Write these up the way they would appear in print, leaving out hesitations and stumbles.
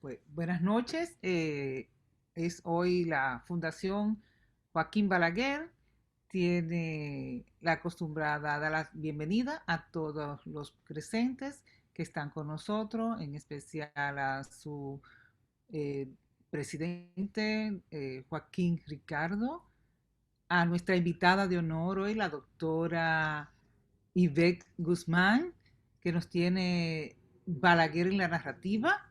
Pues, buenas noches. Es hoy la Fundación Joaquín Balaguer. Tiene la acostumbrada a dar la bienvenida a todos los presentes que están con nosotros, en especial a su eh, presidente Joaquín Ricardo, a nuestra invitada de honor hoy, la doctora Ivette Guzmán, que nos tiene Balaguer en la narrativa,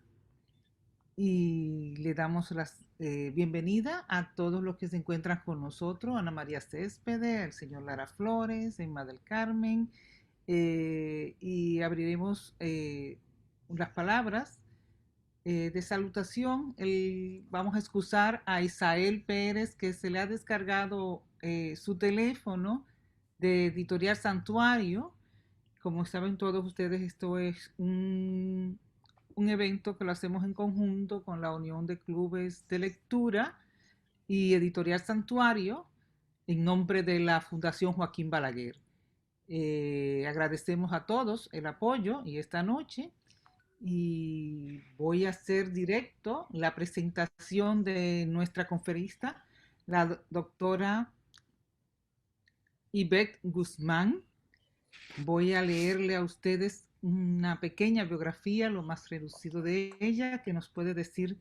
y le damos la bienvenida a todos los que se encuentran con nosotros, Ana María Céspedes, el señor Lara Flores, Emma del Carmen, y abriremos las palabras de salutación. Vamos a excusar a Isael Pérez, que se le ha descargado su teléfono de Editorial Santuario. Como saben todos ustedes, esto es un evento que lo hacemos en conjunto con la Unión de Clubes de Lectura y Editorial Santuario en nombre de la Fundación Joaquín Balaguer. Agradecemos a todos el apoyo y esta noche y voy a hacer directo la presentación de nuestra conferista, la doctora Ivette Guzmán. Voy a leerle a ustedes una pequeña biografía, lo más reducido de ella, que nos puede decir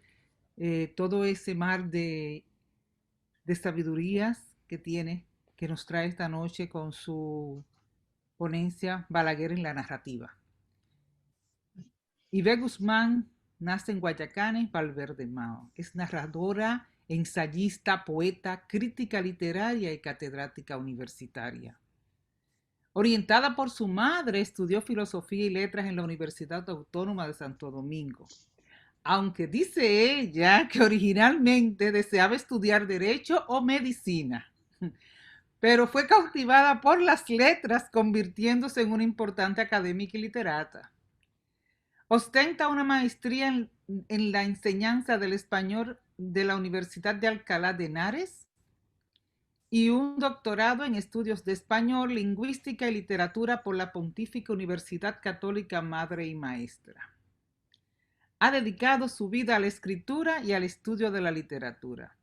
todo ese mar de sabidurías que tiene, que nos trae esta noche con su ponencia Balaguer en la narrativa. Ivette Guzmán nace en Guayacanes, Valverde Mao. Es narradora, ensayista, poeta, crítica literaria y catedrática universitaria. Orientada por su madre, estudió filosofía y letras en la Universidad Autónoma de Santo Domingo. Aunque dice ella que originalmente deseaba estudiar derecho o medicina, pero fue cautivada por las letras, convirtiéndose en una importante académica y literata. Ostenta una maestría en la enseñanza del español de la Universidad de Alcalá de Henares y un doctorado en estudios de español, lingüística y literatura por la Pontífica Universidad Católica Madre y Maestra. Ha dedicado su vida a la escritura y al estudio de la literatura.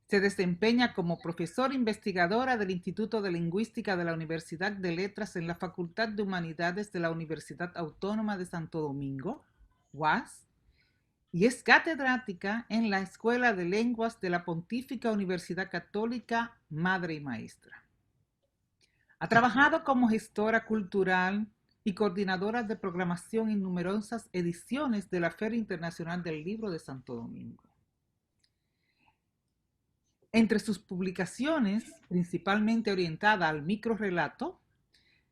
Se desempeña como profesora investigadora del Instituto de Lingüística de la Universidad de Letras en la Facultad de Humanidades de la Universidad Autónoma de Santo Domingo, UAS, y es catedrática en la Escuela de Lenguas de la Pontífica Universidad Católica Madre y Maestra. Ha trabajado como gestora cultural y coordinadora de programación en numerosas ediciones de la Feria Internacional del Libro de Santo Domingo. Entre sus publicaciones, principalmente orientada al microrrelato,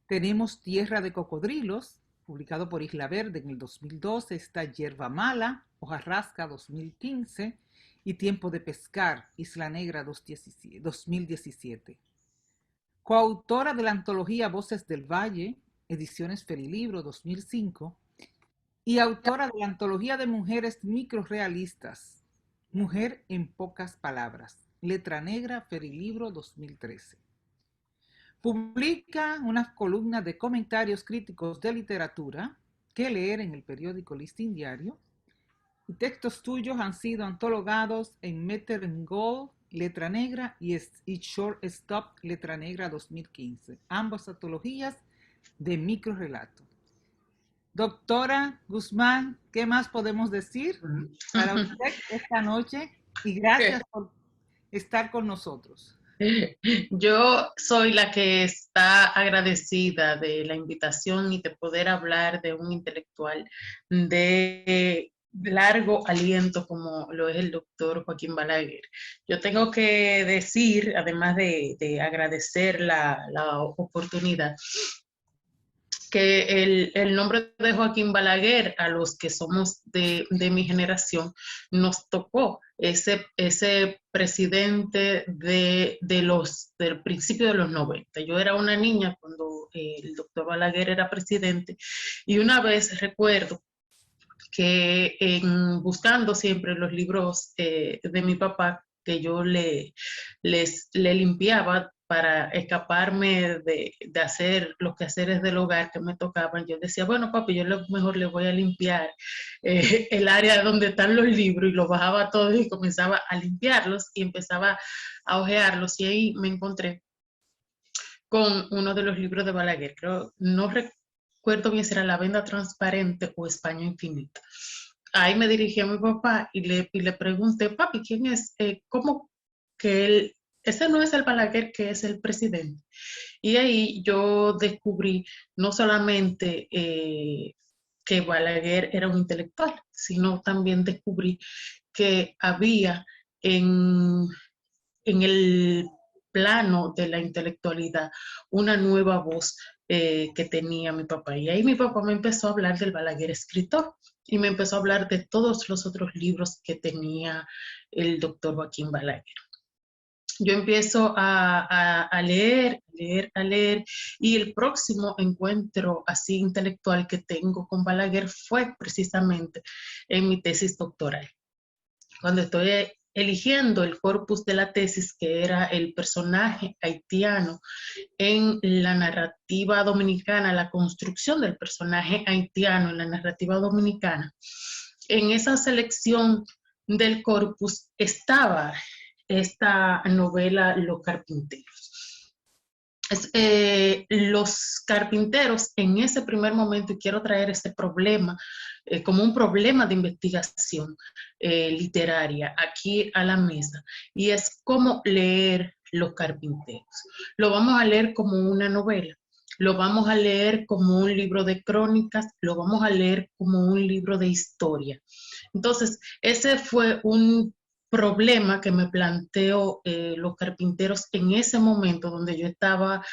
tenemos Tierra de Cocodrilos, publicado por Isla Verde en el 2012, está Hierba Mala, Hojarrasca 2015 y Tiempo de Pescar, Isla Negra 2017. Coautora de la antología Voces del Valle, Ediciones Ferilibro 2005, y autora de la antología de mujeres microrrealistas, Mujer en pocas palabras, Letra Negra, Ferilibro 2013. Publica unas columnas de comentarios críticos de literatura que leer en el periódico Listín Diario, y textos tuyos han sido antologados en Meter en Gold, Letra Negra, y Short Stop, Letra Negra 2015, ambas antologías de microrelato. Doctora Guzmán, ¿qué más podemos decir para usted esta noche? Y gracias por estar con nosotros. Yo soy la que está agradecida de la invitación y de poder hablar de un intelectual de largo aliento como lo es el doctor Joaquín Balaguer. Yo tengo que decir, además de agradecer la oportunidad, que el nombre de Joaquín Balaguer, a los que somos de mi generación, nos tocó ese presidente del principio de los 90. Yo era una niña cuando el doctor Balaguer era presidente, y una vez recuerdo que buscando siempre los libros de mi papá, que yo le limpiaba para escaparme de hacer los quehaceres del hogar que me tocaban, yo decía, bueno, papi, yo mejor le voy a limpiar el área donde están los libros, y los bajaba todos y comenzaba a limpiarlos y empezaba a hojearlos, y ahí me encontré con uno de los libros de Balaguer. Creo, no recuerdo bien si era La venda transparente o España infinita. Ahí me dirigí a mi papá y le pregunté, papi, ¿quién es? ¿Cómo que él, ese no es el Balaguer que es el presidente? Y ahí yo descubrí no solamente que Balaguer era un intelectual, sino también descubrí que había en el plano de la intelectualidad una nueva voz que tenía mi papá. Y ahí mi papá me empezó a hablar del Balaguer escritor y me empezó a hablar de todos los otros libros que tenía el doctor Joaquín Balaguer. Yo empiezo a leer, y el próximo encuentro así intelectual que tengo con Balaguer fue precisamente en mi tesis doctoral. Cuando estoy eligiendo el corpus de la tesis, que era el personaje haitiano en la narrativa dominicana, la construcción del personaje haitiano en la narrativa dominicana, en esa selección del corpus estaba esta novela Los Carpinteros. Los Carpinteros en ese primer momento, y quiero traer este problema como un problema de investigación literaria aquí a la mesa, y es cómo leer Los Carpinteros. Lo vamos a leer como una novela, lo vamos a leer como un libro de crónicas, lo vamos a leer como un libro de historia. Entonces, ese fue un problema que me planteó Los Carpinteros en ese momento, donde yo estaba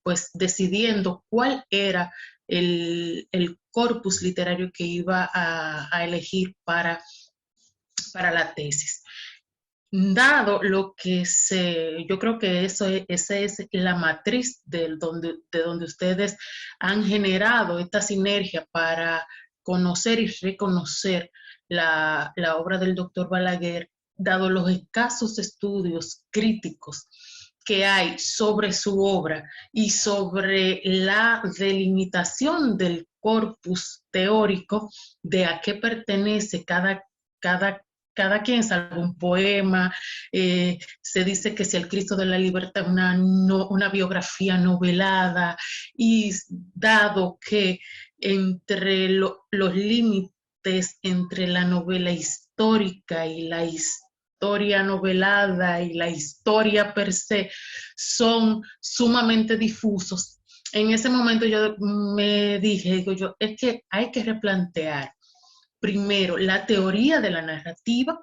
pues decidiendo cuál era el corpus literario que iba a elegir para la tesis. Dado lo que yo creo que esa es la matriz de donde ustedes han generado esta sinergia para conocer y reconocer la obra del doctor Balaguer, dado los escasos estudios críticos que hay sobre su obra y sobre la delimitación del corpus teórico de a qué pertenece cada quien, salvo un poema. Se dice que si el Cristo de la Libertad es una biografía novelada, y dado que entre los límites entre la novela histórica y la historia novelada y la historia per se son sumamente difusos, en ese momento yo me dije, es que hay que replantear primero la teoría de la narrativa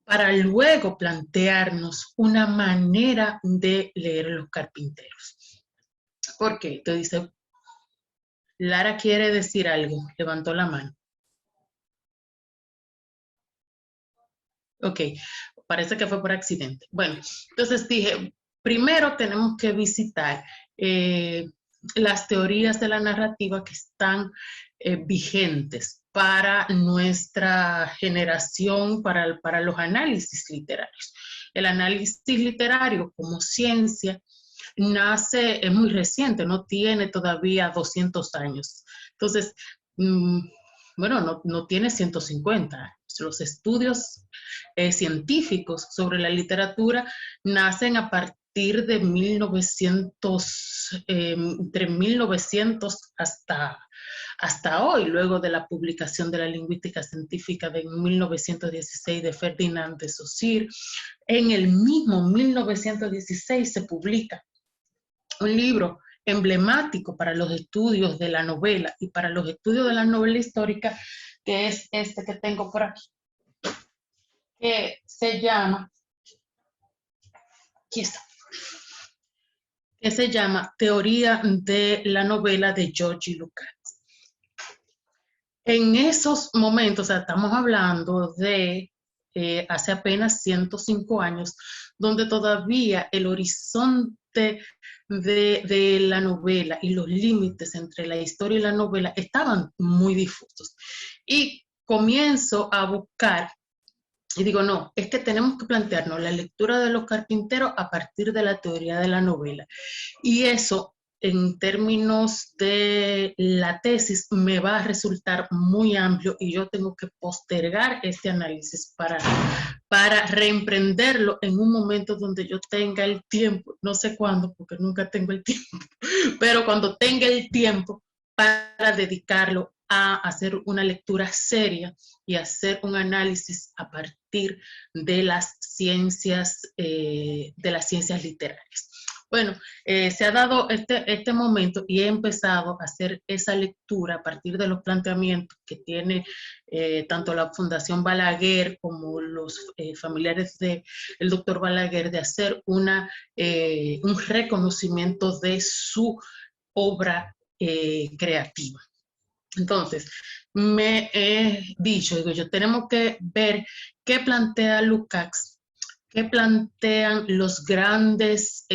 para luego plantearnos una manera de leer Los Carpinteros. ¿Por qué? Te dice, Lara quiere decir algo, levantó la mano. Ok, parece que fue por accidente. Bueno, entonces dije, primero tenemos que visitar las teorías de la narrativa que están vigentes para nuestra generación, para los análisis literarios. El análisis literario como ciencia es muy reciente, no tiene todavía 200 años. Entonces, bueno, no tiene 150 años. Los estudios científicos sobre la literatura nacen a partir de 1900, entre 1900 hasta hoy, luego de la publicación de la lingüística científica de 1916 de Ferdinand de Saussure. En el mismo 1916 se publica un libro emblemático para los estudios de la novela y para los estudios de la novela histórica, que es este que tengo por aquí, que se llama, aquí está, que se llama Teoría de la novela de Georgi Lukács. En esos momentos, o sea, estamos hablando de hace apenas 105 años, donde todavía el horizonte de la novela y los límites entre la historia y la novela estaban muy difusos. Y comienzo a buscar Y digo, no, es que tenemos que plantearnos la lectura de los carpinteros a partir de la teoría de la novela. Y eso, en términos de la tesis, me va a resultar muy amplio y yo tengo que postergar este análisis para reemprenderlo en un momento donde yo tenga el tiempo, no sé cuándo, porque nunca tengo el tiempo, pero cuando tenga el tiempo para dedicarlo a hacer una lectura seria y hacer un análisis a partir de las ciencias literarias. Bueno, se ha dado este momento y he empezado a hacer esa lectura a partir de los planteamientos que tiene tanto la Fundación Balaguer como los familiares del doctor Balaguer de hacer un reconocimiento de su obra creativa. Entonces, me he dicho, digo yo, tenemos que ver qué plantea Lukács, qué plantean los grandes,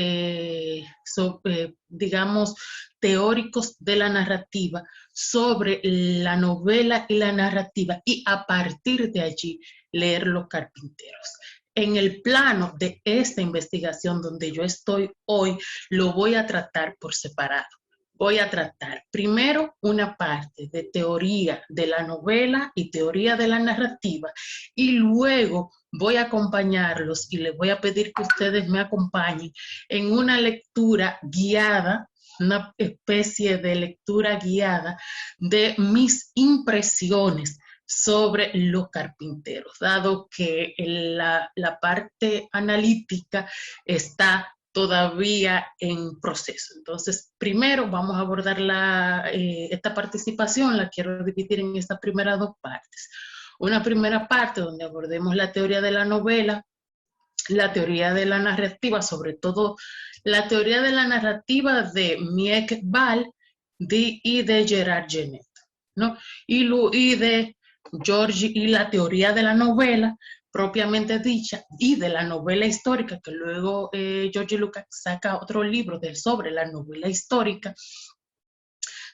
digamos, teóricos de la narrativa sobre la novela y la narrativa y a partir de allí leer Los Carpinteros. En el plano de esta investigación donde yo estoy hoy, lo voy a tratar por separado. Voy a tratar primero una parte de teoría de la novela y teoría de la narrativa y luego voy a acompañarlos y les voy a pedir que ustedes me acompañen en una lectura guiada, una especie de lectura guiada de mis impresiones sobre Los Carpinteros, dado que la parte analítica está todavía en proceso. Entonces, primero vamos a abordar esta participación, la quiero dividir en estas primeras dos partes. Una primera parte donde abordemos la teoría de la novela, la teoría de la narrativa, sobre todo la teoría de la narrativa de Miek Ball y de Gerard Genet, ¿no? Y de George y la teoría de la novela propiamente dicha y de la novela histórica, que luego George Lucas saca otro libro sobre la novela histórica,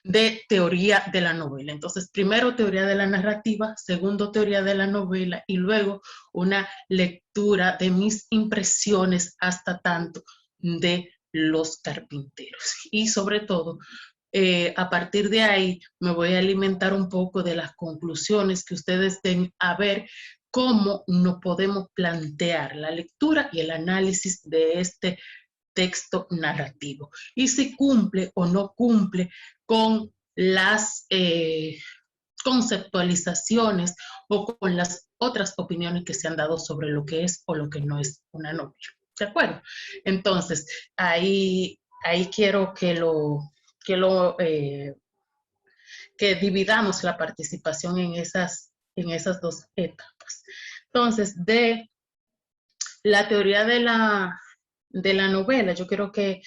de teoría de la novela. Entonces, primero teoría de la narrativa, segundo teoría de la novela y luego una lectura de mis impresiones hasta tanto de Los Carpinteros. Y sobre todo, a partir de ahí me voy a alimentar un poco de las conclusiones que ustedes den a ver cómo nos podemos plantear la lectura y el análisis de este texto narrativo y si cumple o no cumple con las conceptualizaciones o con las otras opiniones que se han dado sobre lo que es o lo que no es una novela. ¿De acuerdo? Entonces, ahí quiero que dividamos la participación en esas dos etapas. Entonces, de la teoría de la novela, yo quiero que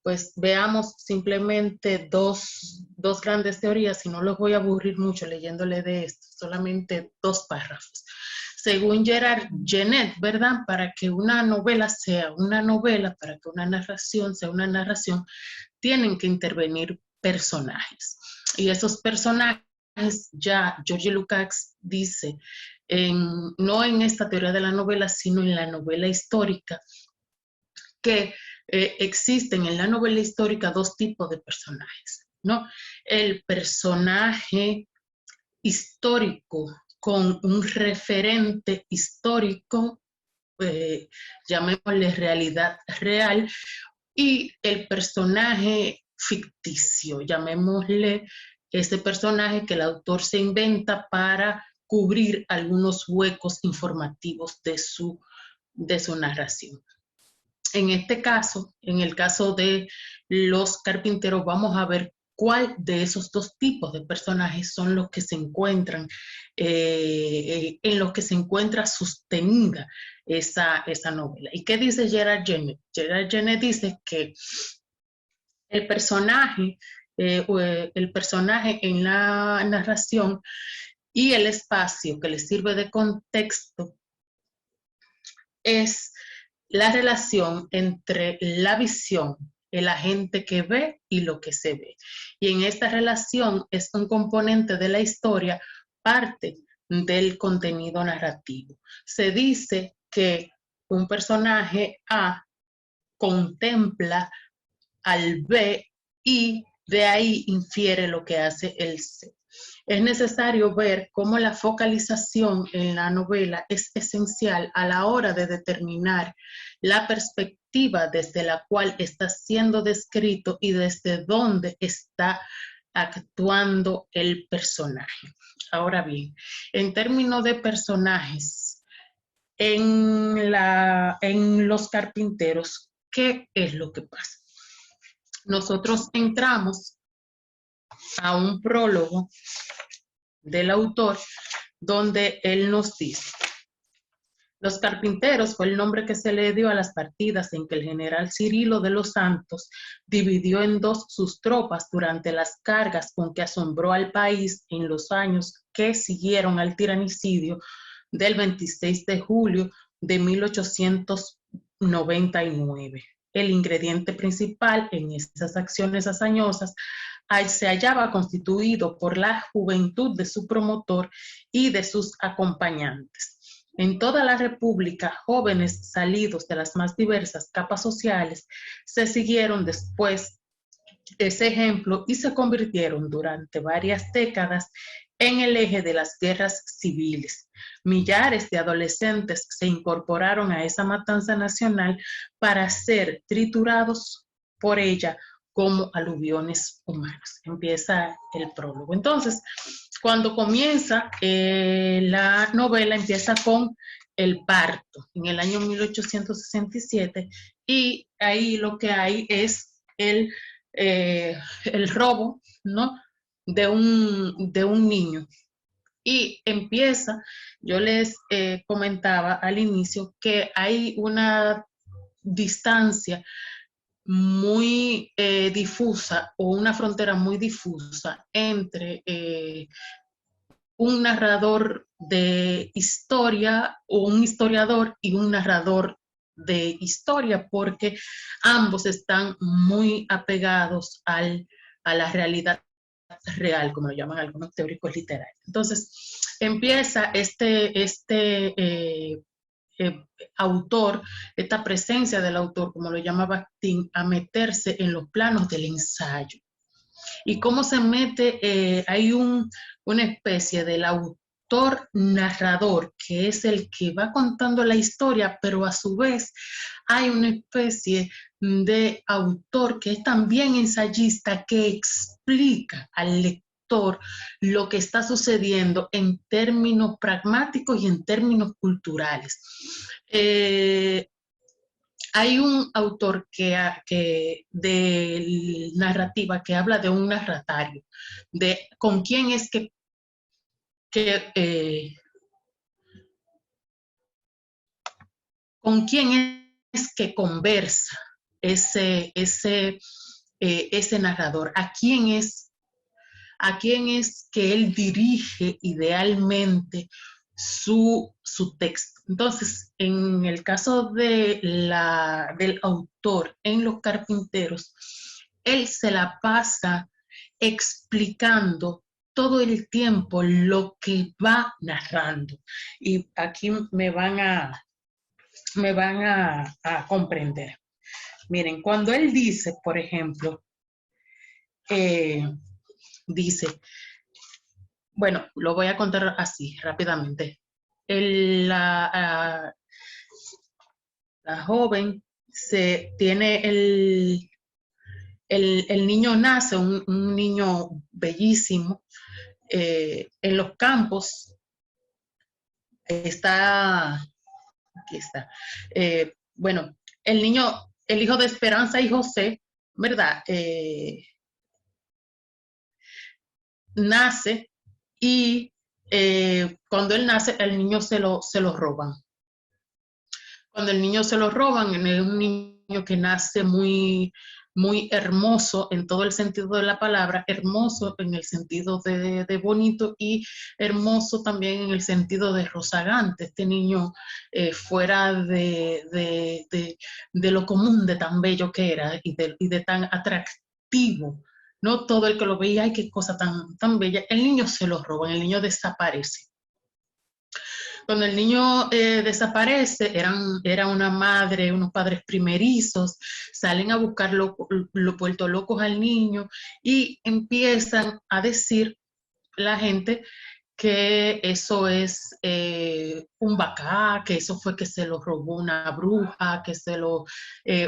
pues veamos simplemente dos grandes teorías y no los voy a aburrir mucho leyéndole de esto, solamente dos párrafos. Según Gerard Genet, ¿verdad? Para que una novela sea una novela, para que una narración sea una narración, tienen que intervenir personajes. Y esos personajes, ya George Lukács dice, no en esta teoría de la novela, sino en la novela histórica, que existen en la novela histórica dos tipos de personajes, ¿no? El personaje histórico con un referente histórico, llamémosle realidad real, y el personaje ficticio, llamémosle ese personaje que el autor se inventa para cubrir algunos huecos informativos de su narración. En este caso, en el caso de Los Carpinteros, vamos a ver cuál de esos dos tipos de personajes son los que se encuentran, en los que se encuentra sostenida esa novela. ¿Y qué dice Gerard Genet? Gerard Genet dice que el personaje en la narración y el espacio que le sirve de contexto es la relación entre la visión, el agente que ve y lo que se ve. Y en esta relación es un componente de la historia, parte del contenido narrativo. Se dice que un personaje A contempla al B y de ahí infiere lo que hace el C. Es necesario ver cómo la focalización en la novela es esencial a la hora de determinar la perspectiva desde la cual está siendo descrito y desde dónde está actuando el personaje. Ahora bien, en términos de personajes, en Los Carpinteros, ¿qué es lo que pasa? Nosotros entramos a un prólogo del autor donde él nos dice: Los Carpinteros fue el nombre que se le dio a las partidas en que el general Cirilo de los Santos dividió en dos sus tropas durante las cargas con que asombró al país en los años que siguieron al tiranicidio del 26 de julio de 1899. El ingrediente principal en esas acciones hazañosas se hallaba constituido por la juventud de su promotor y de sus acompañantes. En toda la República, jóvenes salidos de las más diversas capas sociales se siguieron después ese ejemplo y se convirtieron durante varias décadas en el eje de las guerras civiles. Millares de adolescentes se incorporaron a esa matanza nacional para ser triturados por ella como aluviones humanos. Empieza el prólogo. Entonces, cuando comienza la novela, empieza con el parto en el año 1867 y ahí lo que hay es el robo, ¿no?, de un niño. Y empieza, yo les comentaba al inicio que hay una distancia muy difusa o una frontera muy difusa entre un narrador de historia o un historiador y un narrador de historia, porque ambos están muy apegados a la realidad real, como lo llaman algunos teóricos literarios. Entonces, empieza autor, esta presencia del autor, como lo llama Bakhtin, a meterse en los planos del ensayo. Y cómo se mete, hay una especie del autor narrador, que es el que va contando la historia, pero a su vez hay una especie de autor que es también ensayista, que explica al lector lo que está sucediendo en términos pragmáticos y en términos culturales. Hay un autor de narrativa que habla de un narratario, de con quién es con quién es que conversa ese narrador, a quién es que él dirige idealmente su texto. Entonces, en el caso del autor en Los Carpinteros, él se la pasa explicando todo el tiempo lo que va narrando. Y aquí me van a comprender. Miren, cuando él dice, por ejemplo, dice, bueno, lo voy a contar así rápidamente. La joven tiene el niño nace, un niño bellísimo, en los campos. Aquí está. Bueno, el hijo de Esperanza y José, ¿verdad? Nace y cuando él nace, el niño se lo roban. Cuando el niño se lo roban, es un niño que nace muy, muy hermoso en todo el sentido de la palabra, hermoso en el sentido de bonito y hermoso también en el sentido de rozagante. Este niño fuera de lo común, de tan bello que era y de tan atractivo. No todo el que lo veía, ay, qué cosa tan bella. El niño se lo roban, el niño desaparece. Cuando el niño desaparece, era una madre, unos padres primerizos, salen a buscar lo vuelto locos al niño y empiezan a decir la gente que eso es un bacá, que eso fue que se lo robó una bruja,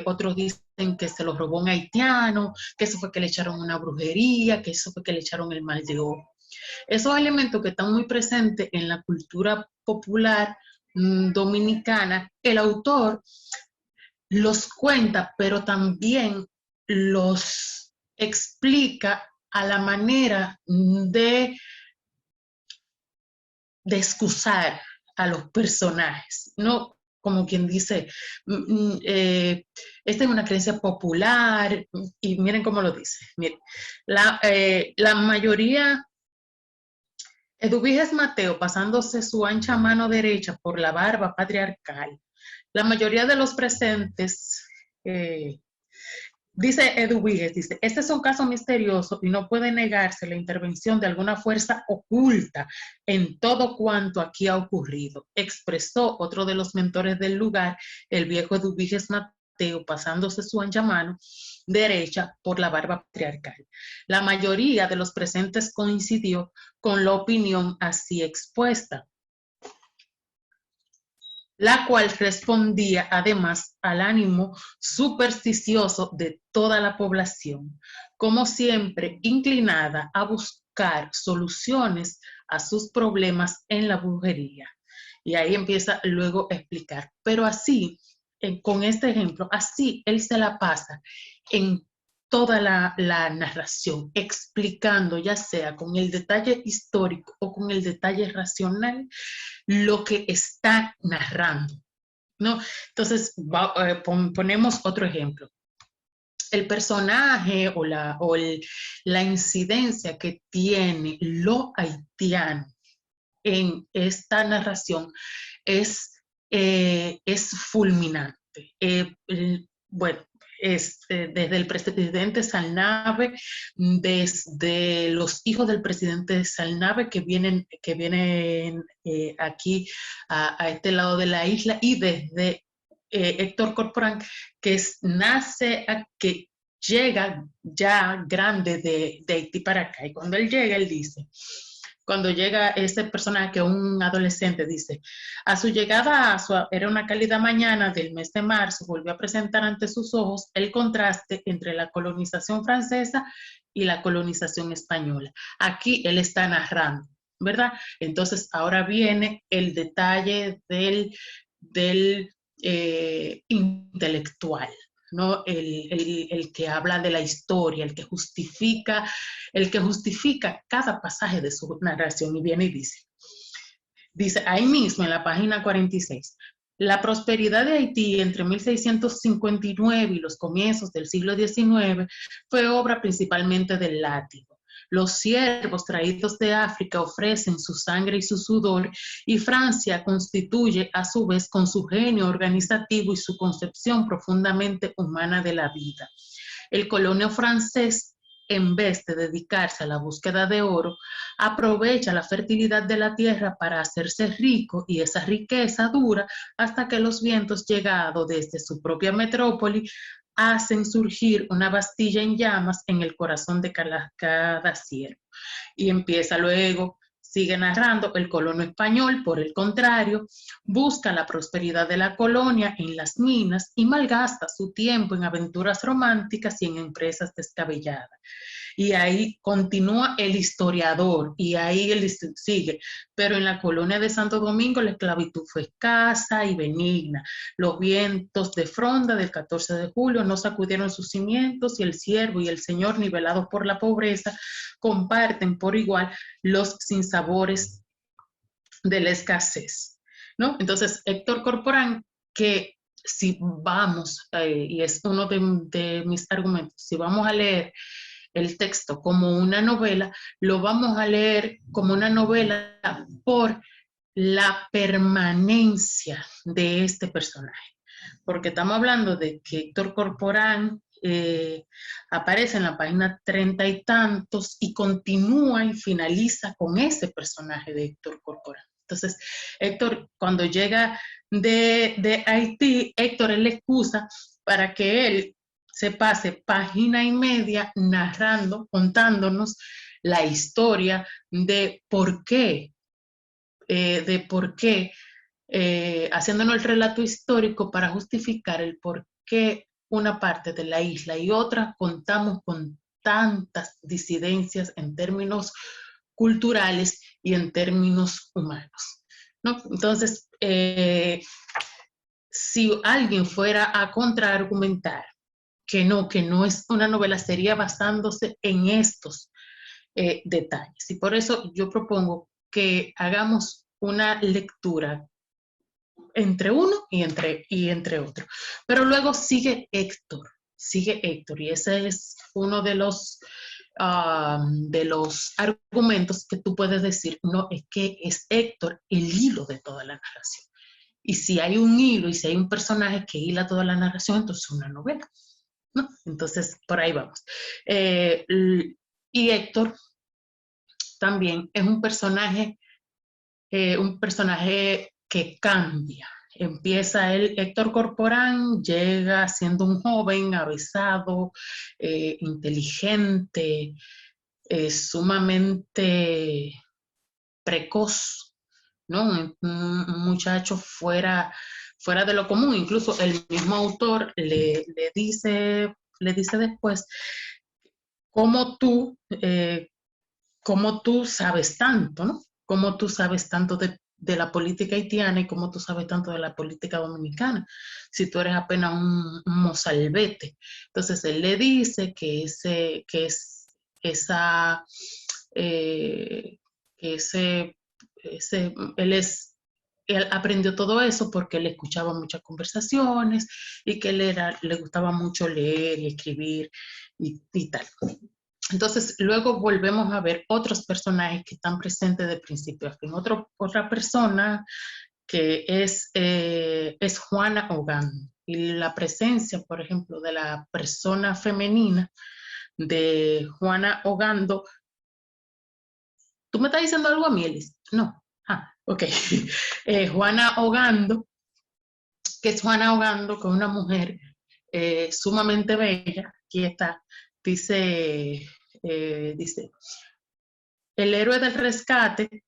otros dicen que se lo robó un haitiano, que eso fue que le echaron una brujería, que eso fue que le echaron el mal de ojo. Esos elementos que están muy presentes en la cultura popular dominicana, el autor los cuenta, pero también los explica a la manera de excusar a los personajes, no como quien dice, esta es una creencia popular, y miren cómo lo dice. Miren, la mayoría, Eduviges Mateo, pasándose su ancha mano derecha por la barba patriarcal, la mayoría de los presentes dice Eduviges, dice, este es un caso misterioso y no puede negarse la intervención de alguna fuerza oculta en todo cuanto aquí ha ocurrido, expresó otro de los mentores del lugar, el viejo Eduviges Mateo, pasándose su ancha mano derecha por la barba patriarcal. La mayoría de los presentes coincidió con la opinión así expuesta, la cual respondía además al ánimo supersticioso de toda la población, como siempre inclinada a buscar soluciones a sus problemas en la brujería. Y ahí empieza luego a explicar, pero así, con este ejemplo, así él se la pasa en toda la narración, explicando ya sea con el detalle histórico o con el detalle racional, lo que está narrando, ¿no? Entonces, ponemos otro ejemplo. El personaje o la incidencia que tiene lo haitiano en esta narración es fulminante. Bueno, desde el presidente Salnave, desde los hijos del presidente Salnave que vienen aquí a este lado de la isla, y desde Héctor Corporán, que llega ya grande de Haití para acá. Y cuando él llega, él dice, cuando llega ese personaje, que un adolescente, dice, a su llegada era una cálida mañana del mes de marzo, volvió a presentar ante sus ojos el contraste entre la colonización francesa y la colonización española. Aquí él está narrando, ¿verdad? Entonces ahora viene el detalle del intelectual, ¿no? El que habla de la historia, el que justifica cada pasaje de su narración, y viene y dice ahí mismo en la página 46, la prosperidad de Haití entre 1659 y los comienzos del siglo XIX fue obra principalmente del látigo. Los siervos traídos de África ofrecen su sangre y su sudor, y Francia constituye a su vez con su genio organizativo y su concepción profundamente humana de la vida. El colonio francés, en vez de dedicarse a la búsqueda de oro, aprovecha la fertilidad de la tierra para hacerse rico, y esa riqueza dura hasta que los vientos llegados desde su propia metrópoli hacen surgir una Bastilla en llamas en el corazón de cada siervo. Y empieza luego, sigue narrando, el colono español, por el contrario, busca la prosperidad de la colonia en las minas y malgasta su tiempo en aventuras románticas y en empresas descabelladas. Y ahí continúa el historiador, y ahí él sigue, pero en la colonia de Santo Domingo la esclavitud fue escasa y benigna. Los vientos de fronda del 14 de julio no sacudieron sus cimientos, y el siervo y el señor, nivelados por la pobreza, comparten por igual los sinsabores de la escasez, ¿no? Entonces, Héctor Corporán, que si vamos, y es uno de mis argumentos, si vamos a leer el texto como una novela, lo vamos a leer como una novela por la permanencia de este personaje. Porque estamos hablando de que Héctor Corporán aparece en la página 30 y tantos y continúa y finaliza con ese personaje de Héctor Corporán. Entonces, Héctor, cuando llega de Haití, Héctor es la excusa para que él se pase página y media narrando, contándonos la historia de por qué, haciéndonos el relato histórico para justificar el por qué una parte de la isla y otra contamos con tantas disidencias en términos culturales y en términos humanos, ¿no? Entonces, si alguien fuera a contraargumentar que no es una novela, sería basándose en estos detalles. Y por eso yo propongo que hagamos una lectura entre uno y entre otro. Pero luego sigue Héctor, y ese es uno de los argumentos que tú puedes decir, no, es que es Héctor el hilo de toda la narración. Y si hay un hilo y si hay un personaje que hila toda la narración, entonces es una novela, ¿no? Entonces, por ahí vamos. Y Héctor también es un personaje que cambia. Empieza Héctor Corporán, llega siendo un joven, avesado, inteligente, sumamente precoz, ¿no? Un muchacho fuera de lo común. Incluso el mismo autor le dice después, ¿cómo tú sabes tanto, ¿no? ¿Cómo tú sabes tanto de la política haitiana y cómo tú sabes tanto de la política dominicana? Si tú eres apenas un mozalbete. Entonces él le dice él aprendió todo eso porque él escuchaba muchas conversaciones y que le gustaba mucho leer y escribir y tal. Entonces, luego volvemos a ver otros personajes que están presentes de principio a fin. Otra persona que es Juana Ogando. Y la presencia, por ejemplo, de la persona femenina de Juana Ogando. ¿Tú me estás diciendo algo a mí, Elis? No. Ok. Juana Ogando, que es una mujer sumamente bella. Aquí está. Dice, el héroe del rescate,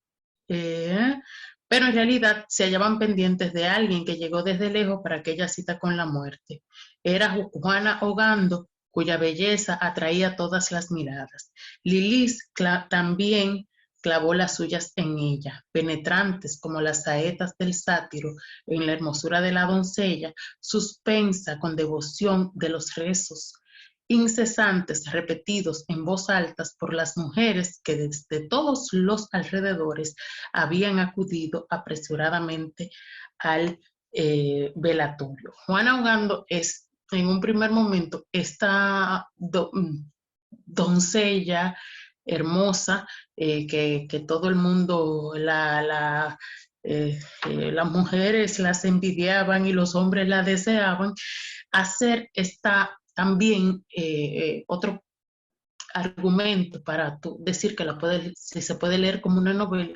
pero en realidad se hallaban pendientes de alguien que llegó desde lejos para aquella cita con la muerte. Era Juana Ogando, cuya belleza atraía todas las miradas. Lilis también clavó las suyas en ella, penetrantes como las saetas del sátiro en la hermosura de la doncella, suspensa con devoción de los rezos incesantes repetidos en voz alta por las mujeres que desde todos los alrededores habían acudido apresuradamente al velatorio. Juana Ogando es, en un primer momento, esta doncella hermosa que todo el mundo, las mujeres las envidiaban y los hombres la deseaban, hacer esta también otro argumento para decir que si se puede leer como una novela,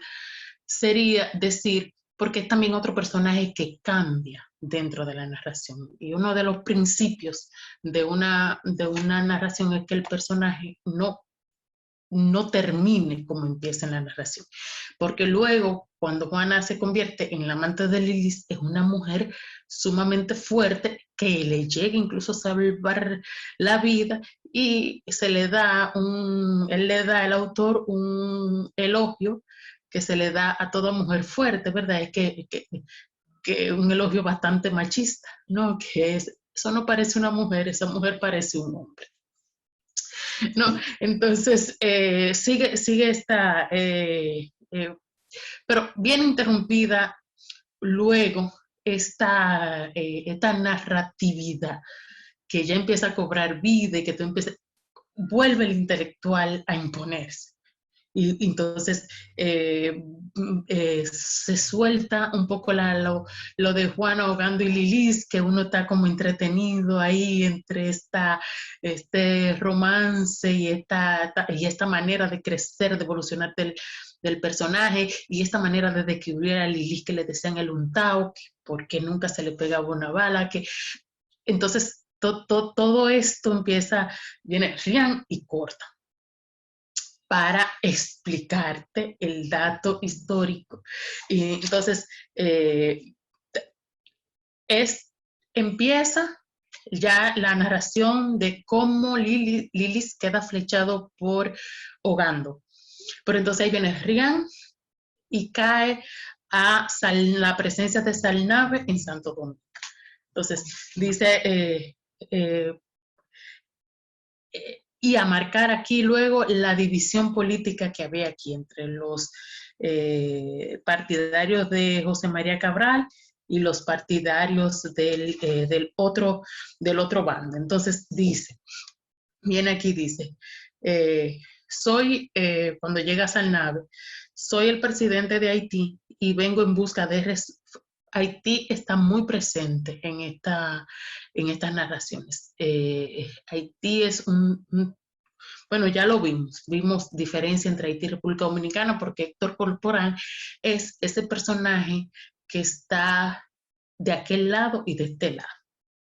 sería decir, porque es también otro personaje que cambia dentro de la narración. Y uno de los principios de una narración es que el personaje no termine como empieza en la narración. Porque luego, cuando Juana se convierte en la amante de Lilis, es una mujer sumamente fuerte que le llega incluso a salvar la vida y el autor un elogio que se le da a toda mujer fuerte, ¿verdad? Es que un elogio bastante machista, ¿no? Eso no parece una mujer, esa mujer parece un hombre. ¿No? Entonces, sigue esta, pero bien interrumpida luego esta narratividad que ya empieza a cobrar vida y que vuelve el intelectual a imponerse. Y entonces se suelta un poco lo de Juana Ogando y Lilis, que uno está como entretenido ahí entre este romance y esta manera de crecer, de evolucionar del personaje, y esta manera de describir a Lili que le decían el untao, porque nunca se le pegaba una bala, que entonces todo esto viene Rian y corta para explicarte el dato histórico. Y entonces, empieza ya la narración de cómo Lilis queda flechado por Ogando. Pero entonces ahí viene Rian y cae a la presencia de Salnave en Santo Domingo. Entonces, dice, y a marcar aquí luego la división política que había aquí entre los partidarios de José María Cabral y los partidarios del otro bando. Entonces dice, viene aquí, dice, cuando llega a Salnave, soy el presidente de Haití y vengo en busca de... Haití está muy presente en estas narraciones. Haití es bueno, ya lo vimos diferencia entre Haití y República Dominicana, porque Héctor Corporán es ese personaje que está de aquel lado y de este lado,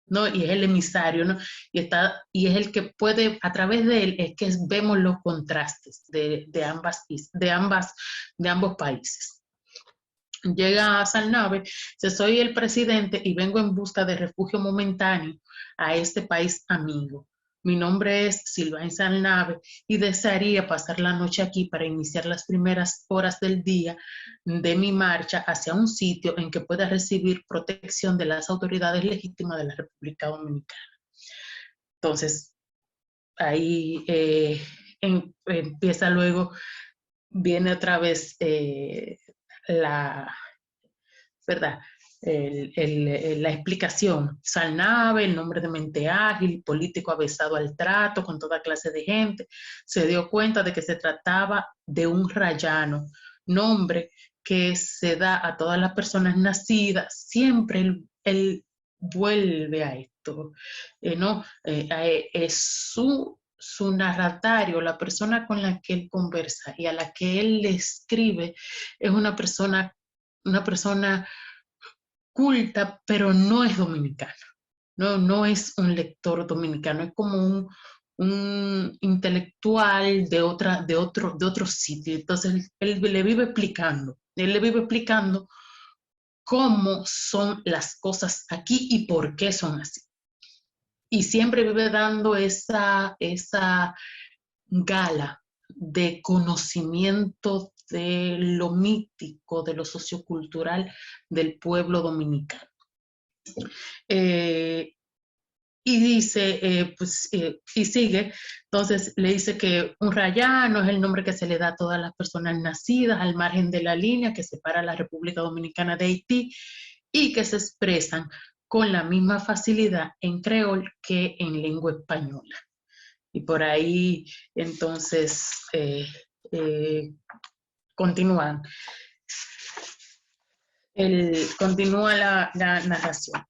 ¿no? Y es el emisario, ¿no? Y es el que puede, a través de él, es que vemos los contrastes de ambos países. Llega a Salnave, dice, soy el presidente y vengo en busca de refugio momentáneo a este país amigo. Mi nombre es Sylvain Salnave y desearía pasar la noche aquí para iniciar las primeras horas del día de mi marcha hacia un sitio en que pueda recibir protección de las autoridades legítimas de la República Dominicana. Entonces, ahí empieza luego, viene otra vez ¿verdad? La explicación. Salnave, el nombre de mente ágil, político avesado al trato con toda clase de gente, se dio cuenta de que se trataba de un rayano, nombre que se da a todas las personas nacidas. Siempre él vuelve a esto, ¿no? Es su narratario, la persona con la que él conversa y a la que él le escribe, es una persona culta, pero no es dominicana. No es un lector dominicano, es como un intelectual de otro sitio. Entonces, él le vive explicando cómo son las cosas aquí y por qué son así. Y siempre vive dando esa gala de conocimiento de lo mítico, de lo sociocultural del pueblo dominicano. Y dice, y sigue, entonces le dice que un rayano es el nombre que se le da a todas las personas nacidas al margen de la línea que separa la República Dominicana de Haití y que se expresan con la misma facilidad en creol que en lengua española. Y por ahí, entonces, continúan. Continúa la narración.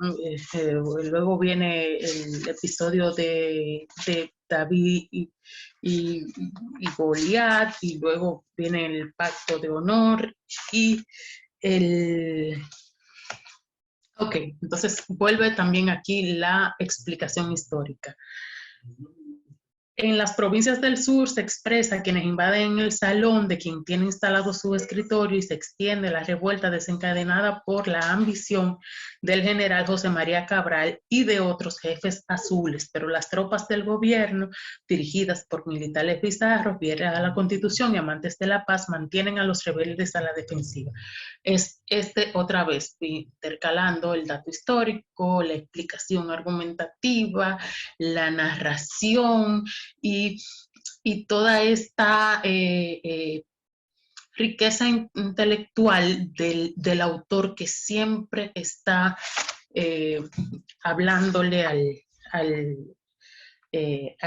Luego viene el episodio de David y Goliat, y luego viene el pacto de honor y Ok, entonces vuelve también aquí la explicación histórica. En las provincias del sur se expresa quienes invaden el salón de quien tiene instalado su escritorio y se extiende la revuelta desencadenada por la ambición del general José María Cabral y de otros jefes azules, pero las tropas del gobierno, dirigidas por militares bizarros, fieles a la Constitución y amantes de la paz, mantienen a los rebeldes a la defensiva. Es otra vez intercalando el dato histórico, la explicación argumentativa, la narración, y toda esta riqueza intelectual del autor que siempre está hablándole a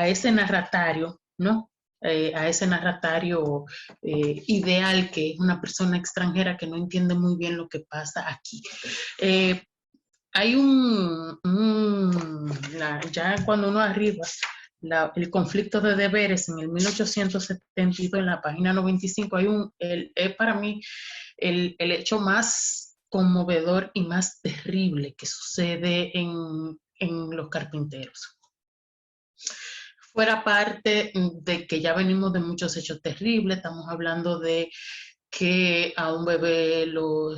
ese narratario, ¿no? A ese narratario ideal, que es una persona extranjera que no entiende muy bien lo que pasa aquí. Hay ya cuando uno arriba el conflicto de deberes en el 1872, en la página 95, es para mí el hecho más conmovedor y más terrible que sucede en los carpinteros. Fuera parte de que ya venimos de muchos hechos terribles, estamos hablando de que a un bebé lo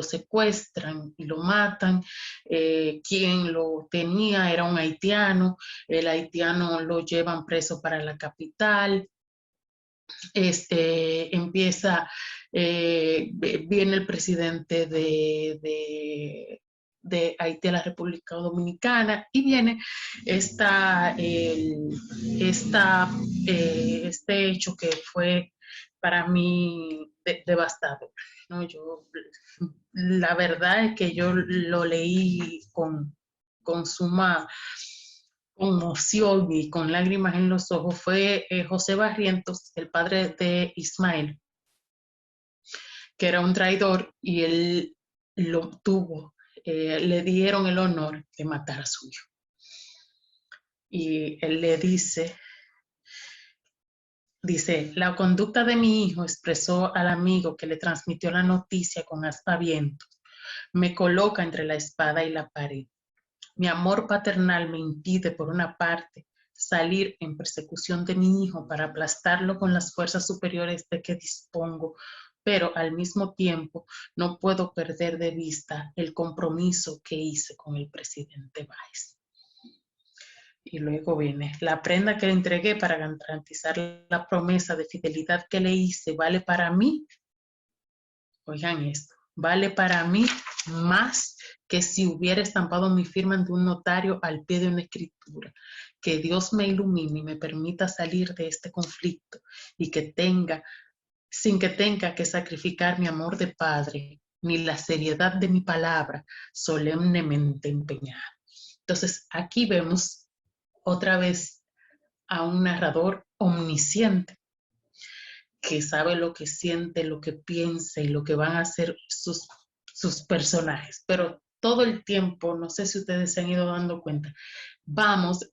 secuestran y lo matan. Quien lo tenía era un haitiano. El haitiano lo llevan preso para la capital. Viene el presidente de Haití a la República Dominicana y viene este hecho que fue para mí devastador, ¿no? La verdad es que yo lo leí con suma conmoción y con lágrimas en los ojos. Fue José Barrientos, el padre de Ismael, que era un traidor, y él lo tuvo, le dieron el honor de matar a su hijo. Y él le dice, la conducta de mi hijo expresó al amigo que le transmitió la noticia con aspaviento. Me coloca entre la espada y la pared. Mi amor paternal me impide, por una parte, salir en persecución de mi hijo para aplastarlo con las fuerzas superiores de que dispongo, pero al mismo tiempo no puedo perder de vista el compromiso que hice con el presidente Báez. Y luego viene, la prenda que le entregué para garantizar la promesa de fidelidad que le hice vale para mí, oigan esto, vale para mí más que si hubiera estampado mi firma ante un notario al pie de una escritura. Que Dios me ilumine y me permita salir de este conflicto y sin que tenga que sacrificar mi amor de padre ni la seriedad de mi palabra solemnemente empeñada. Entonces aquí vemos otra vez a un narrador omnisciente que sabe lo que siente, lo que piensa y lo que van a hacer sus personajes. Pero todo el tiempo, no sé si ustedes se han ido dando cuenta, vamos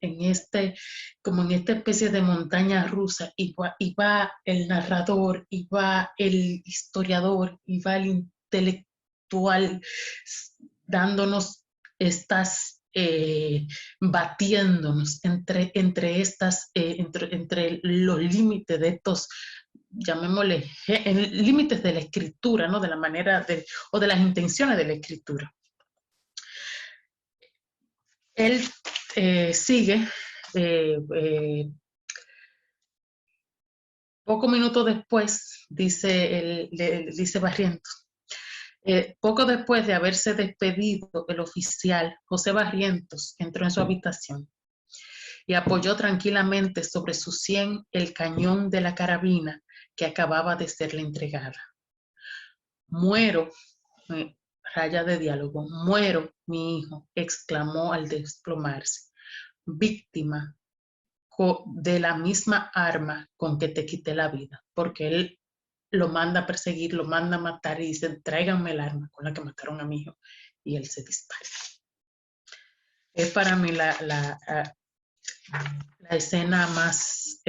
como en esta especie de montaña rusa, y va el narrador, y va el historiador, y va el intelectual dándonos batiéndonos entre los límites de estos, llamémosle, límites de la escritura, ¿no? De la manera o de las intenciones de la escritura. Él sigue, pocos minutos después, dice Barrientos, poco después de haberse despedido el oficial, José Barrientos entró en su habitación y apoyó tranquilamente sobre su sien el cañón de la carabina que acababa de serle entregada. Muero, raya de diálogo, muero, mi hijo, exclamó al desplomarse, víctima de la misma arma con que te quité la vida, porque él lo manda a perseguir, lo manda a matar y dice, tráiganme el arma con la que mataron a mi hijo, y él se dispara. Es para mí la escena más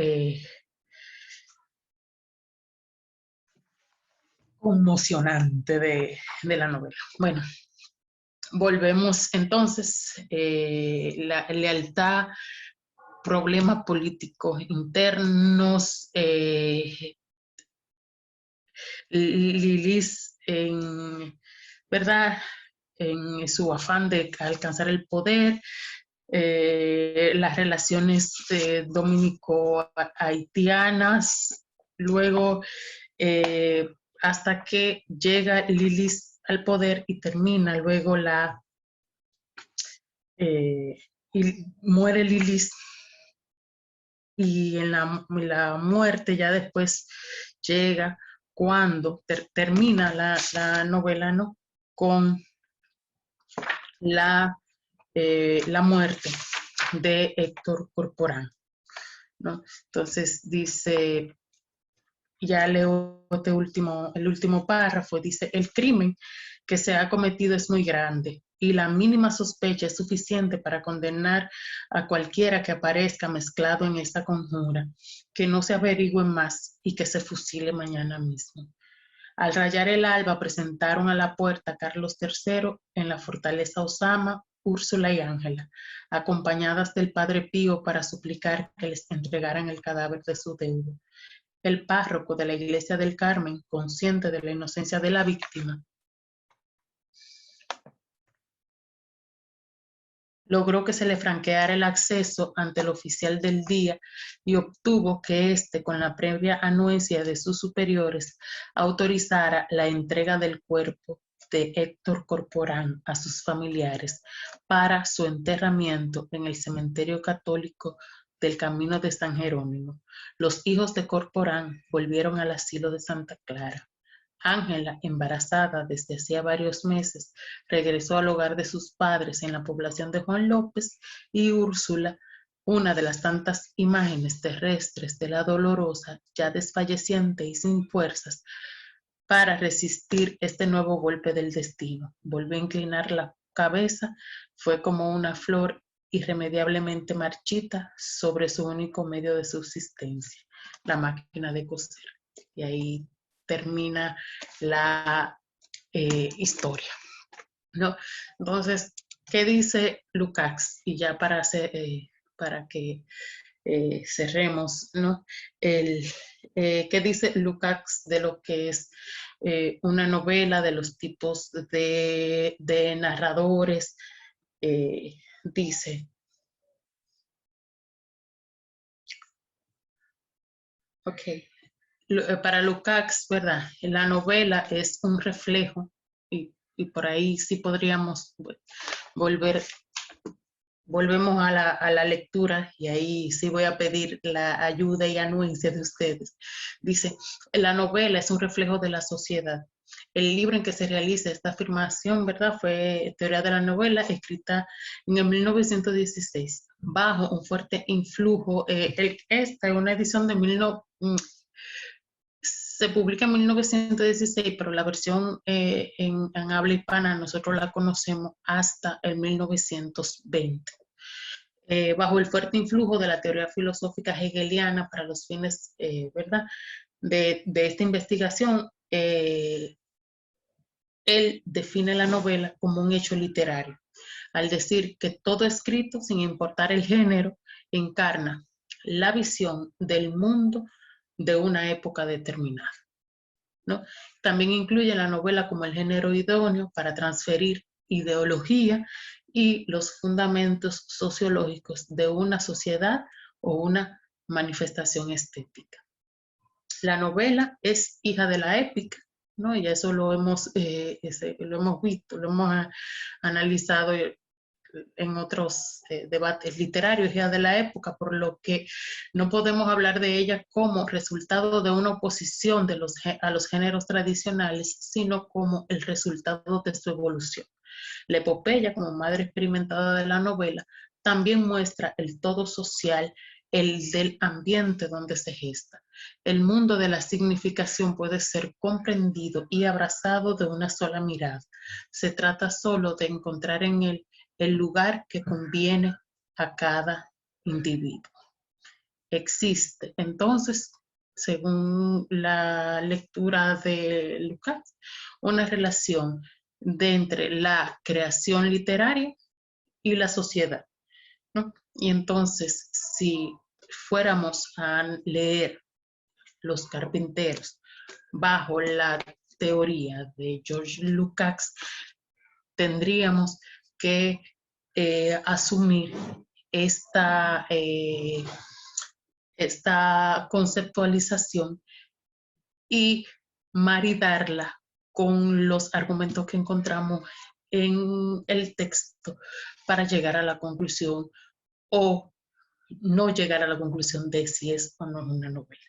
conmocionante de la novela. Bueno, volvemos entonces, la lealtad, problemas políticos internos, Lilis ¿verdad? En su afán de alcanzar el poder, las relaciones dominico-haitianas, luego hasta que llega Lilis al poder y termina luego y muere Lilis, y en la muerte ya después llega cuando termina la novela, ¿no? Con la muerte de Héctor Corporán, ¿no? Entonces dice, ya leo el último párrafo, dice, el crimen que se ha cometido es muy grande, y la mínima sospecha es suficiente para condenar a cualquiera que aparezca mezclado en esta conjura, que no se averigüe más y que se fusile mañana mismo. Al rayar el alba presentaron a la puerta a Carlos III en la fortaleza Osama, Úrsula y Ángela, acompañadas del Padre Pío para suplicar que les entregaran el cadáver de su deudo. El párroco de la iglesia del Carmen, consciente de la inocencia de la víctima, logró que se le franqueara el acceso ante el oficial del día y obtuvo que éste, con la previa anuencia de sus superiores, autorizara la entrega del cuerpo de Héctor Corporán a sus familiares para su enterramiento en el cementerio católico del Camino de San Jerónimo. Los hijos de Corporán volvieron al asilo de Santa Clara. Ángela, embarazada desde hacía varios meses, regresó al hogar de sus padres en la población de Juan López, y Úrsula, una de las tantas imágenes terrestres de la dolorosa, ya desfalleciente y sin fuerzas para resistir este nuevo golpe del destino. Volvió a inclinar la cabeza, fue como una flor irremediablemente marchita sobre su único medio de subsistencia, la máquina de coser. Y ahí termina la historia, ¿no? Entonces, ¿qué dice Lukács? Y ya para que cerremos, ¿no? ¿Qué dice Lukács de lo que es una novela, de los tipos de narradores? Dice, ok, para Lukács, ¿verdad? La novela es un reflejo, y por ahí sí podríamos volvemos a la lectura, y ahí sí voy a pedir la ayuda y anuencia de ustedes. Dice, la novela es un reflejo de la sociedad. El libro en que se realiza esta afirmación, ¿verdad?, fue Teoría de la Novela, escrita en el 1916, bajo un fuerte influjo. Esta es una edición de se publica en 1916, pero la versión en habla hispana nosotros la conocemos hasta el 1920. Bajo el fuerte influjo de la teoría filosófica hegeliana para los fines, ¿verdad?, de esta investigación, él define la novela como un hecho literario, al decir que todo escrito, sin importar el género, encarna la visión del mundo de una época determinada, ¿no? También incluye la novela como el género idóneo para transferir ideología y los fundamentos sociológicos de una sociedad o una manifestación estética. La novela es hija de la épica, ¿no? Y eso lo hemos visto, lo hemos analizado en otros debates literarios ya de la época, por lo que no podemos hablar de ella como resultado de una oposición a los géneros tradicionales, sino como el resultado de su evolución. La epopeya, como madre experimentada de la novela, también muestra el todo social, el del ambiente donde se gesta. El mundo de la significación puede ser comprendido y abrazado de una sola mirada. Se trata solo de encontrar en él el lugar que conviene a cada individuo. Existe, entonces, según la lectura de Lukács, una relación entre la creación literaria y la sociedad, ¿no? Y entonces, si fuéramos a leer Los Carpinteros bajo la teoría de George Lukács, tendríamos que asumir esta conceptualización y maridarla con los argumentos que encontramos en el texto para llegar a la conclusión, o no llegar a la conclusión de si es o no es una novela.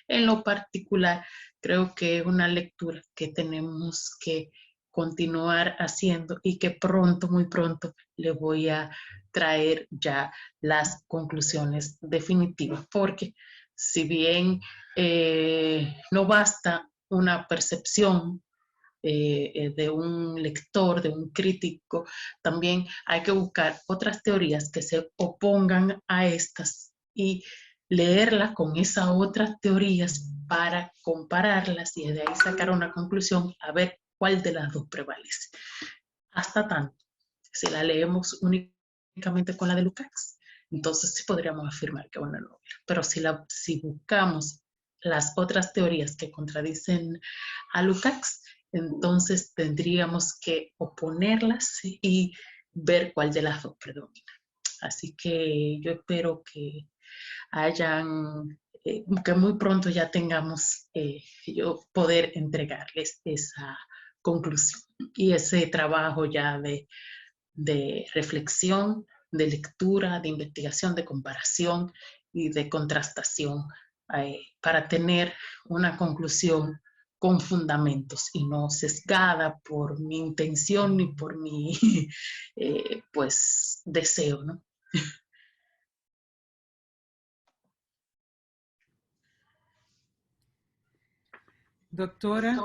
En lo particular, creo que es una lectura que tenemos que continuar haciendo, y que pronto, muy pronto, le voy a traer ya las conclusiones definitivas, porque si bien no basta una percepción de un lector, de un crítico, también hay que buscar otras teorías que se opongan a estas y leerlas con esas otras teorías para compararlas y de ahí sacar una conclusión a ver cuál de las dos prevalece. Hasta tanto, si la leemos únicamente con la de Lukács, entonces sí podríamos afirmar que es una novela. Pero si buscamos las otras teorías que contradicen a Lukács, entonces tendríamos que oponerlas y ver cuál de las dos predomina. Así que yo espero que que muy pronto ya tengamos yo poder entregarles esa conclusión y ese trabajo ya de reflexión, de lectura, de investigación, de comparación y de contrastación para tener una conclusión con fundamentos y no sesgada por mi intención ni por mi pues deseo, ¿no? Doctora,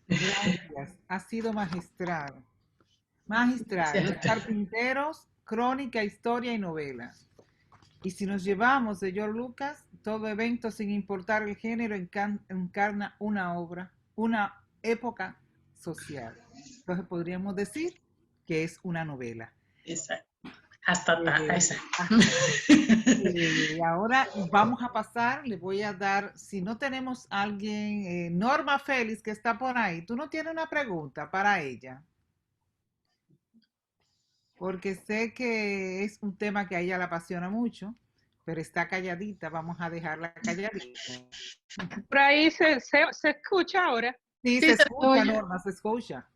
gracias. Ha sido magistral. Magistral. Los carpinteros, crónica, historia y novela. Y si nos llevamos de George Lucas, todo evento sin importar el género encarna una obra, una época social. Entonces podríamos decir que es una novela. Exacto. Hasta ahora vamos a pasar, le voy a dar, si no tenemos a alguien, Norma Félix, que está por ahí, ¿tú no tienes una pregunta para ella? Porque sé que es un tema que a ella le apasiona mucho, pero está calladita, vamos a dejarla calladita. Por ahí se escucha ahora. Sí, se escucha, Norma, se escucha.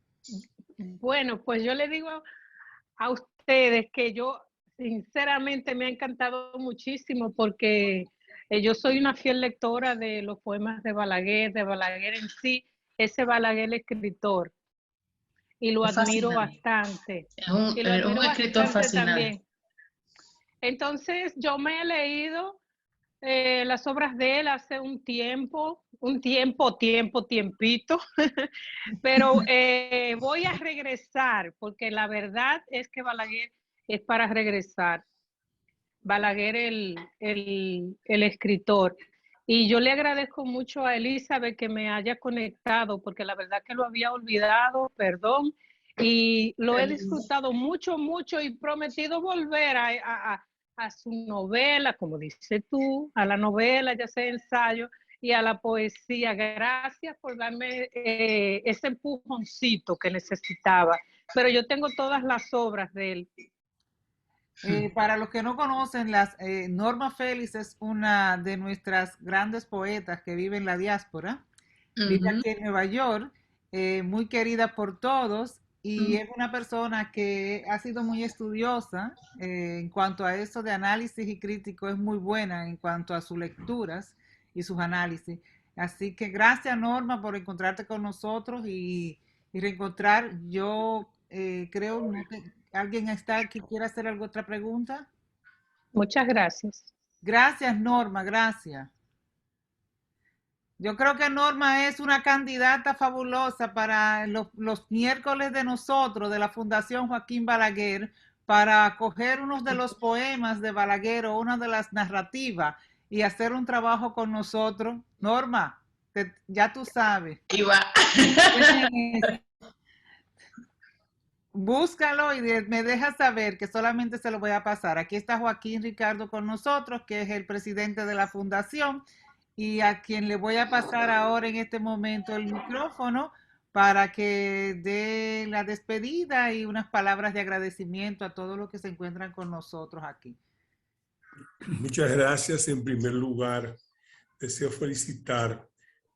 Bueno, pues yo le digo a ustedes que yo sinceramente me ha encantado muchísimo porque yo soy una fiel lectora de los poemas de Balaguer en sí, ese Balaguer escritor. Y lo admiro bastante. Es un escritor fascinante también. Entonces, yo me he leído las obras de él hace un tiempito, pero voy a regresar, porque la verdad es que Balaguer es para regresar. Balaguer, el escritor. Y yo le agradezco mucho a Elizabeth que me haya conectado, porque la verdad que lo había olvidado, perdón, y lo he disfrutado mucho, mucho y prometido volver a su novela, como dices tú, a la novela, ya sea ensayo, y a la poesía. Gracias por darme ese empujoncito que necesitaba. Pero yo tengo todas las obras de él. Para los que no conocen, Norma Félix es una de nuestras grandes poetas que vive en la diáspora. Vive aquí en Nueva York, muy querida por todos y es una persona que ha sido muy estudiosa en cuanto a eso de análisis y crítico, es muy buena en cuanto a sus lecturas y sus análisis. Así que gracias, Norma, por encontrarte con nosotros y reencontrar. Yo creo que alguien está aquí, quiere hacer alguna otra pregunta. Muchas gracias. Gracias, Norma, gracias. Yo creo que Norma es una candidata fabulosa para los miércoles de nosotros, de la Fundación Joaquín Balaguer, para coger unos de los poemas de Balaguer o una de las narrativas y hacer un trabajo con nosotros. Norma, ya tú sabes. Búscalo y me dejas saber que solamente se lo voy a pasar. Aquí está Joaquín Ricardo con nosotros, que es el presidente de la fundación y a quien le voy a pasar ahora en este momento el micrófono para que dé la despedida y unas palabras de agradecimiento a todos los que se encuentran con nosotros aquí. Muchas gracias. En primer lugar, deseo felicitar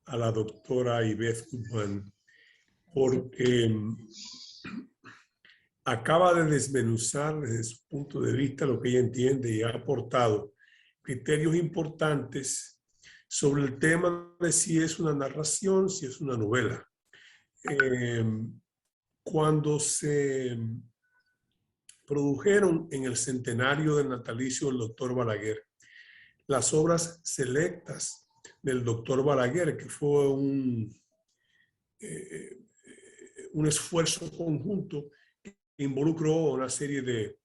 a la doctora Ivette Guzmán porque acaba de desmenuzar desde su punto de vista lo que ella entiende y ha aportado criterios importantes sobre el tema de si es una narración, si es una novela. Cuando se produjeron en el centenario del natalicio del doctor Balaguer las obras selectas del doctor Balaguer, que fue un un esfuerzo conjunto que involucró una serie de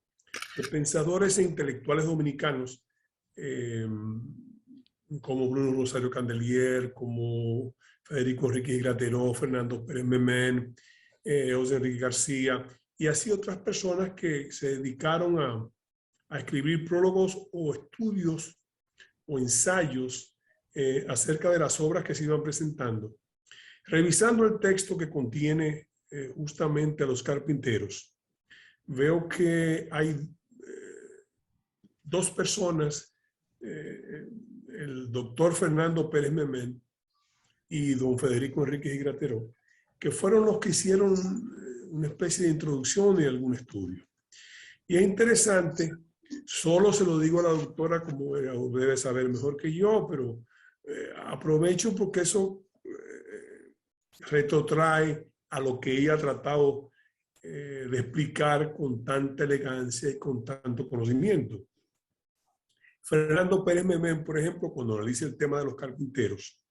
pensadores e intelectuales dominicanos, como Bruno Rosario Candelier, como Federico Enríquez Grateró, Fernando Pérez Memén, José Enrique García, y así otras personas que se dedicaron a escribir prólogos o estudios o ensayos acerca de las obras que se iban presentando. Revisando el texto que contiene justamente a los carpinteros, veo que hay dos personas, el doctor Fernando Pérez Memén y don Federico Enríquez y Grateró, que fueron los que hicieron una especie de introducción y algún estudio. Y es interesante, solo se lo digo a la doctora, como debe saber mejor que yo, pero aprovecho porque eso retrotrae a lo que ella ha tratado de explicar con tanta elegancia y con tanto conocimiento. Fernando Pérez Memén, por ejemplo, cuando analiza el tema de los carpinteros,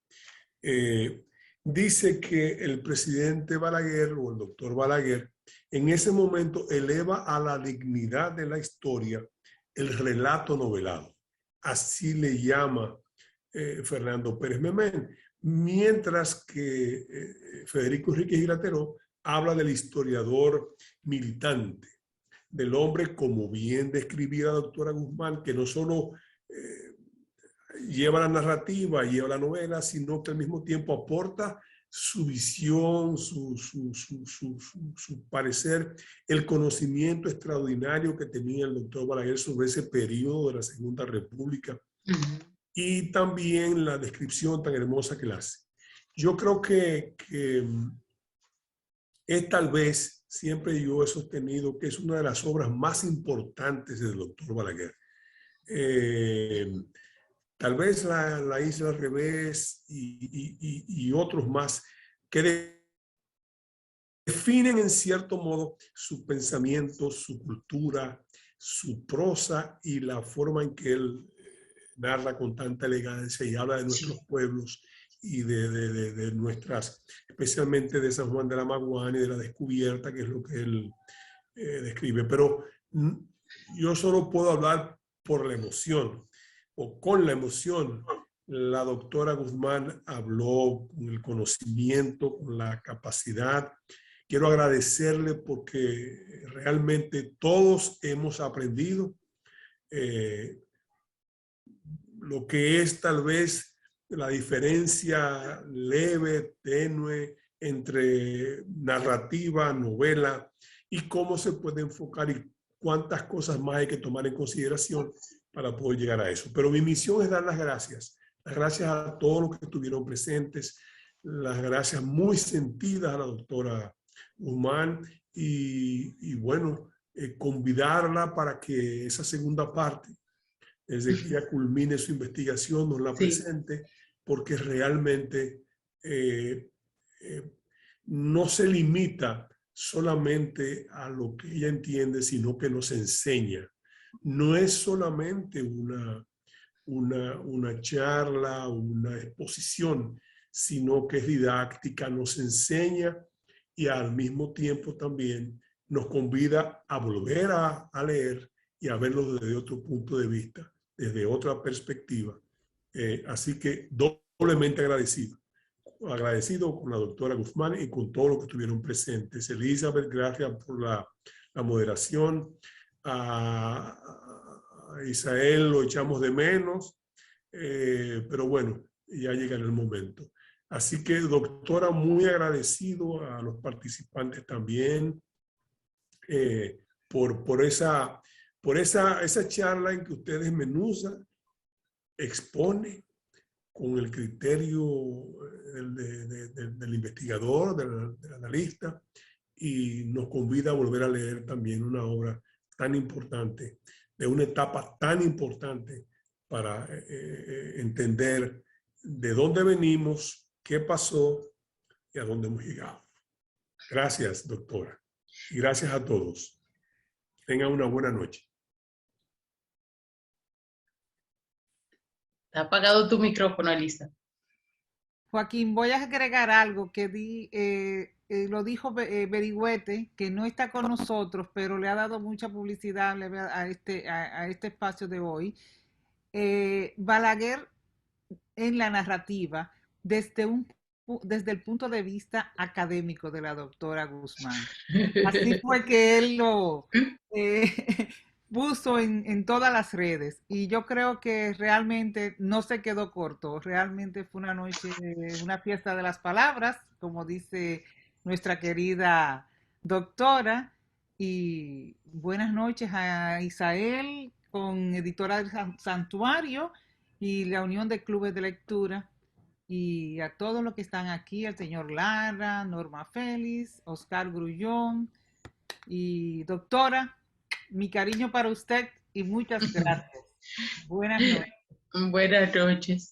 dice que el presidente Balaguer o el doctor Balaguer en ese momento eleva a la dignidad de la historia el relato novelado. Así le llama Fernando Pérez Memén, mientras que Federico Enríquez Grateró habla del historiador militante, del hombre, como bien describía la doctora Guzmán, que no solo lleva la narrativa, lleva la novela, sino que al mismo tiempo aporta su visión, su parecer, el conocimiento extraordinario que tenía el doctor Balaguer sobre ese periodo de la Segunda República y también la descripción tan hermosa que la hace. Yo creo que es tal vez, siempre yo he sostenido que es una de las obras más importantes del doctor Balaguer. Tal vez la Isla al Revés y otros más que definen en cierto modo su pensamiento, su cultura, su prosa y la forma en que él narra con tanta elegancia y habla de nuestros pueblos y de nuestras, especialmente de San Juan de la Maguana y de la descubierta, que es lo que él describe. Pero yo solo puedo hablar por la emoción o con la emoción. La doctora Guzmán habló con el conocimiento, con la capacidad. Quiero agradecerle porque realmente todos hemos aprendido lo que es tal vez la diferencia leve, tenue entre narrativa, novela y cómo se puede enfocar y cuántas cosas más hay que tomar en consideración para poder llegar a eso. Pero mi misión es dar las gracias a todos los que estuvieron presentes, las gracias muy sentidas a la doctora Guzmán y bueno, convidarla para que esa segunda parte, desde que ella culmine su investigación, nos la presente, porque realmente no se limita solamente a lo que ella entiende, sino que nos enseña. No es solamente una charla, una exposición, sino que es didáctica, nos enseña y al mismo tiempo también nos convida a volver a leer y a verlo desde otro punto de vista, desde otra perspectiva. Así que doblemente agradecido con la doctora Guzmán y con todos los que estuvieron presentes. Elizabeth, gracias por la moderación. A Isael lo echamos de menos, pero bueno, ya llegará el momento. Así que, doctora, muy agradecido a los participantes también por esa charla en que usted desmenuza, expone con el criterio del investigador, del analista, y nos convida a volver a leer también una obra tan importante, de una etapa tan importante para entender de dónde venimos, qué pasó y a dónde hemos llegado. Gracias, doctora. Y gracias a todos. Tengan una buena noche. Está apagado tu micrófono, Elisa. Joaquín, voy a agregar algo que lo dijo Berigüete, que no está con nosotros, pero le ha dado mucha publicidad a este espacio de hoy. Balaguer en la narrativa desde el punto de vista académico de la doctora Guzmán. Así fue que él lo puso en todas las redes y yo creo que realmente no se quedó corto, realmente fue una noche, una fiesta de las palabras, como dice nuestra querida doctora, y buenas noches a Isael con Editorial Santuario y la Unión de Clubes de Lectura y a todos los que están aquí, al señor Lara, Norma Félix, Oscar Grullón y doctora, mi cariño para usted y muchas gracias. Buenas noches. Buenas noches.